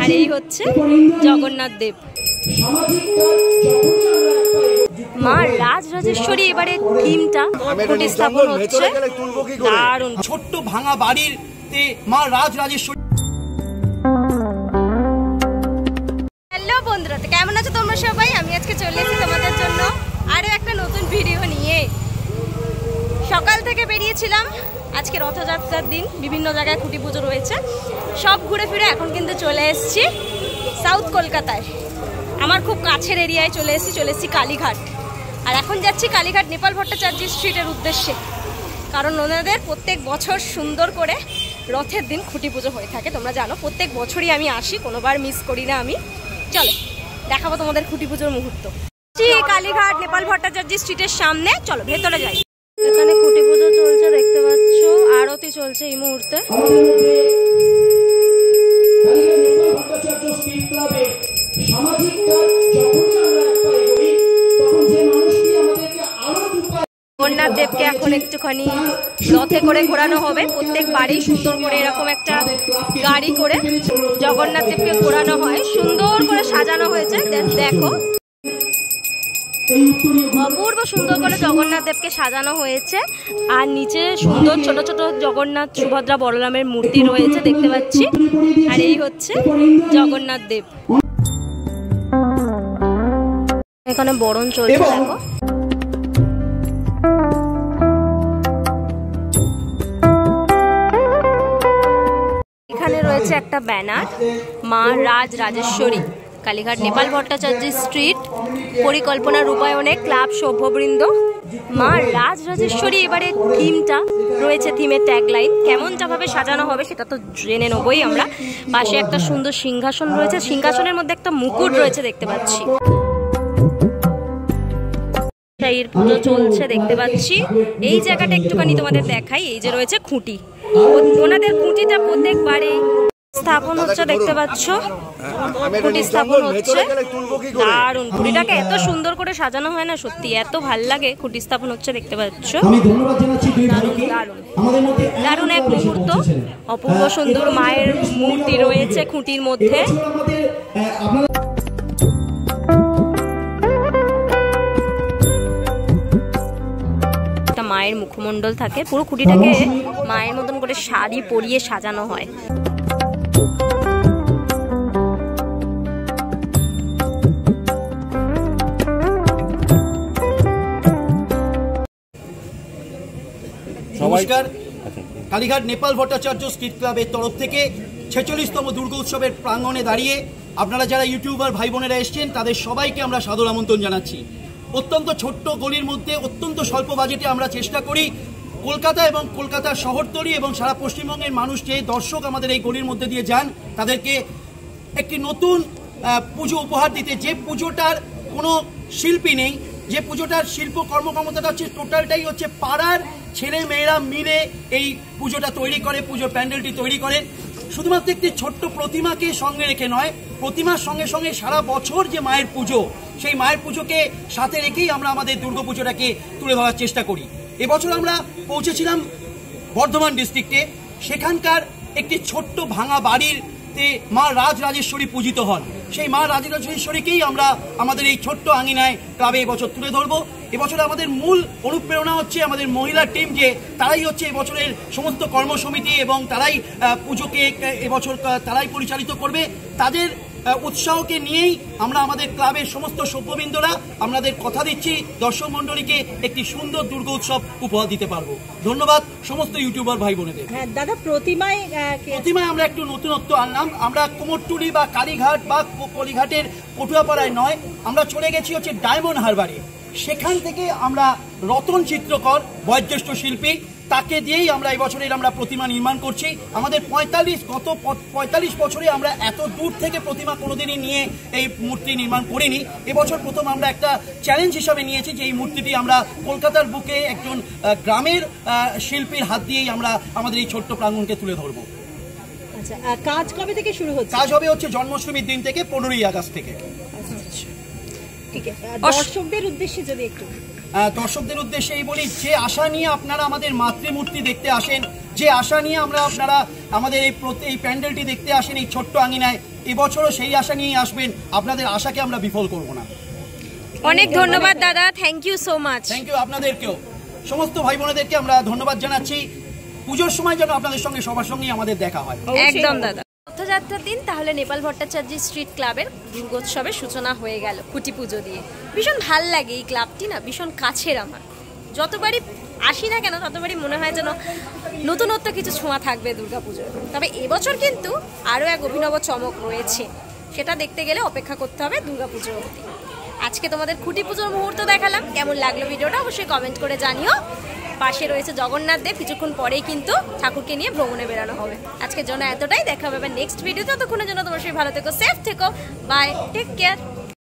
আর এই হচ্ছে জগন্নাথ দেব। মা রাজরাজেশ্বরী এবারে থিমটা প্রতিস্থাপন হচ্ছে, দারুণ। ছোট্ট ভাঙা বাড়িতে মা রাজরাজেশ্বরী। হ্যালো বন্ধুরা, তো কেমন আছো তোমরা সবাই? আমি আজকে চলে এসেছি তোমাদের জন্য আরো একটা নতুন ভিডিও নিয়ে। সকাল থেকে বেরিয়েছিলাম, আজকে রথযাত্রার দিন, বিভিন্ন জায়গায় খুঁটি পুজো রয়েছে, সব ঘুরে ফিরে এখন কিন্তু চলে এসেছি সাউথ কলকাতায়। আমার খুব কাছের এরিয়ায় চলে এসেছি কালীঘাট। আর এখন যাচ্ছি কালীঘাট নেপাল ভট্টাচার্য স্ট্রিটের উদ্দেশ্যে, কারণ ওনাদের প্রত্যেক বছর সুন্দর করে রথের দিন খুঁটি পুজো হয়ে থাকে। তোমরা জানো প্রত্যেক বছরই আমি আসি, কোনোবার মিস করি না আমি। চলো দেখাবো তোমাদের খুঁটি পুজোর মুহূর্ত। কালীঘাট নেপাল ভট্টাচার্য স্ট্রিটের সামনে, চলো ভেতরে যাই। এখানে খুঁটি পুজো চলছে, দেখতে পাচ্ছ, আরতি চলছে এই মুহূর্তে। জগন্নাথ দেবকে এখন একটুখানি রথে করে ঘোরানো হবে। প্রত্যেক বাড়ি সুন্দর করে এরকম একটা গাড়ি করে জগন্নাথ দেবকে ঘোরানো হয়, সুন্দর করে সাজানো হয়েছে। দেখো অপূর্ব সুন্দর করে জগন্নাথ দেবকে সাজানো হয়েছে। আর নিচে সুন্দর ছোট ছোট জগন্নাথ, সুভদ্রা, বলরামের মূর্তি রয়েছে, দেখতে পাচ্ছি। আর এই হচ্ছে জগন্নাথ দেব। এখানে বরণ চলছে, দেখো। এখানে রয়েছে একটা ব্যানার, মা রাজরাজেশ্বরী কালীঘাট নেপাল ভট্টাচার্য স্ট্রিট পরিকল্পনা রূপায়ণে ক্লাব সভ্যবৃন্দ। মা রাজরাজেশ্বরী এবারে থিমটা রয়েছে, থিমের ট্যাগলাইন কেমন যাভাবে সাজানো হবে সেটা তো জেনে নেবই আমরা। পাশে একটা সুন্দর সিংহাসন রয়েছে, সিংহাসনের মধ্যে একটা মুকুট রয়েছে, দেখতে পাচ্ছি। এর পুজো চলছে, দেখতে পাচ্ছি। এই জায়গাটা একটুখানি তোমাদের দেখাই। এই যে রয়েছে খুঁটি, ওনাদের খুঁটিটা প্রত্যেকবারে স্থাপন হচ্ছে, দেখতে পাচ্ছ। খুঁটি স্থাপন হচ্ছে, দারুণ। খুঁটিটাকে এত সুন্দর করে সাজানো হয় না, সত্যি এত ভাল লাগে। খুঁটি স্থাপন হচ্ছে, দেখতে পাচ্ছ। দারুণ এক মুহূর্ত, অপূর্ব সুন্দর মায়ের মূর্তি রয়েছে খুঁটির মধ্যে। মায়ের মুখমণ্ডল থাকে, পুরো খুঁটিটাকে মায়ের মতন করে শাড়ি পরিয়ে সাজানো হয়। নমস্কার, কালীঘাট নেপাল ভট্টাচার্য স্ট্রিট ক্লাবের তরফ থেকে 46তম দুর্গোৎসবের প্রাঙ্গণে দাঁড়িয়ে আপনারা যারা ইউটিউবার ভাই বোনেরা এসছেন তাদের সবাইকে আমরা সাদর আমন্ত্রণ জানাচ্ছি। অত্যন্ত ছোট্ট গলির মধ্যে অত্যন্ত স্বল্প বাজেটে আমরা চেষ্টা করি কলকাতা এবং কলকাতার শহরতলি এবং সারা পশ্চিমবঙ্গের মানুষ যে দর্শক আমাদের এই গলির মধ্যে দিয়ে যান তাদেরকে একটি নতুন পুজো উপহার দিতে। যে পুজোটার কোনো শিল্পী নেই, যে পুজোটার শিল্প কর্মক্ষমতাটা হচ্ছে টোটালটাই হচ্ছে পাড়ার ছেলে মেয়েরা মিলে এই পুজোটা তৈরি করে, পুজোর প্যান্ডেলটি তৈরি করে। শুধুমাত্র একটি ছোট্ট প্রতিমাকে সঙ্গে রেখে নয়, প্রতিমার সঙ্গে সঙ্গে সারা বছর যে মায়ের পুজো, সেই মায়ের পুজোকে সাথে রেখেই আমরা আমাদের দুর্গাপুজোটাকে তুলে ধরার চেষ্টা করি। এবছর আমরা পৌঁছেছিলাম বর্ধমান ডিস্ট্রিক্টে, সেখানকার একটি ছোট্ট ভাঙা বাড়িতে মা রাজরাজেশ্বরী পূজিত হন। সেই মা রাজরাজেশ্বরীকেই আমরা আমাদের এই ছোট্ট আঙিনায় ক্লাবে এবছর তুলে ধরবো। এবছর আমাদের মূল অনুপ্রেরণা হচ্ছে আমাদের মহিলা টিম, যে তারাই হচ্ছে এবছরের সমস্ত কর্মসমিতি এবং তারাই পুজোকে এবছর তারাই পরিচালিত করবে। তাদের উৎসাহকে নিয়েই আমরা আমাদের ক্লাবের সমস্ত সভ্যবৃন্দরা আপনাদের কথা দিচ্ছি দর্শক মণ্ডলীকে একটি সুন্দর দুর্গোৎসব উপহার দিতে পারবো। ধন্যবাদ সমস্ত ইউটিউবার ভাই বোনেদের। দাদা, প্রতিমায় আমরা একটু নতুনত্ব আনলাম। আমরা কুমোরটুলি বা কালীঘাট বা কলিঘাটের পটুয়াপাড়ায় নয়, আমরা চলে গেছি হচ্ছে ডায়মন্ড হারবারে। সেখান থেকে আমরা রতন চিত্রকর বয়োজ্যেষ্ঠ শিল্পী, তাকে দিয়েই আমরা এবছরের আমরা প্রতিমা নির্মাণ করছি। আমাদের 45 বছরে আমরা এত দূর থেকে প্রতিমা কোনোদিনই নিয়ে এই মূর্তি নির্মাণ করিনি। এবছর প্রথম আমরা একটা চ্যালেঞ্জ হিসাবে নিয়েছি যে এই মূর্তিটি আমরা কলকাতার বুকে একজন গ্রামের শিল্পীর হাত দিয়েই আমরা আমাদের এই ছোট্ট প্রাঙ্গণকে তুলে ধরবো। আচ্ছা, কাজ কবে থেকে শুরু হচ্ছে? কাজ হবে হচ্ছে জন্মাষ্টমীর দিন থেকে 15ই আগস্ট থেকে। ঠিক আছে, দর্শকদের উদ্দেশ্যে যদি একটু দর্শকদের উদ্দেশ্যে এই বলি, যে আশা নিয়ে আপনারা আমাদের মাতৃমূর্তি দেখতে আসেন, যে আশা নিয়ে আপনারা আমাদের এই প্যান্ডেলটি দেখতে আসেন এই ছোট্ট আঙিনায়, এবছরও সেই আশা নিয়েই আসবেন। আপনাদের আশাকে আমরা বিফল করব না। অনেক ধন্যবাদ দাদা, thank you so much. Thank you আপনাদেরকেও, সমস্ত ভাই বোনেদেরকে আমরা ধন্যবাদ জানাচ্ছি। পুজোর সময় যেন আপনাদের সঙ্গে সবার সঙ্গেই আমাদের দেখা হয়। একদম দাদা। রথযাত্রার দিন তাহলে নেপাল ভট্টাচার্য স্ট্রিট ক্লাবের দুর্গোৎসবের সূচনা হয়ে গেল খুঁটি পুজো দিয়ে। ভীষণ ভাল লাগে এই ক্লাবটি না, ভীষণ কাছের আমার। যতবারই আসি না কেন ততবারই মনে হয় যেন নতুনত্ব কিছু ছোঁয়া থাকবে দুর্গাপুজোর। তবে এবছর কিন্তু আরও এক অভিনব চমক রয়েছে, সেটা দেখতে গেলে অপেক্ষা করতে হবে দুর্গাপুজো অবধি। আজকে তোমাদের খুঁটি পুজোর মুহূর্ত দেখালাম, কেমন লাগলো ভিডিওটা অবশ্যই কমেন্ট করে জানিও। পাশে রয়েছে জগন্নাথ দেব, কিছুক্ষণ পরেই কিন্তু ঠাকুরকে নিয়ে ভ্রমণে বেরানো হবে। আজকের জন্য এতটাই, দেখা হবে নেক্সট ভিডিও। ততক্ষণের জন্য তোমার সবাই ভালো থেকো, সেফ থেকো, বাই, টেক কেয়ার।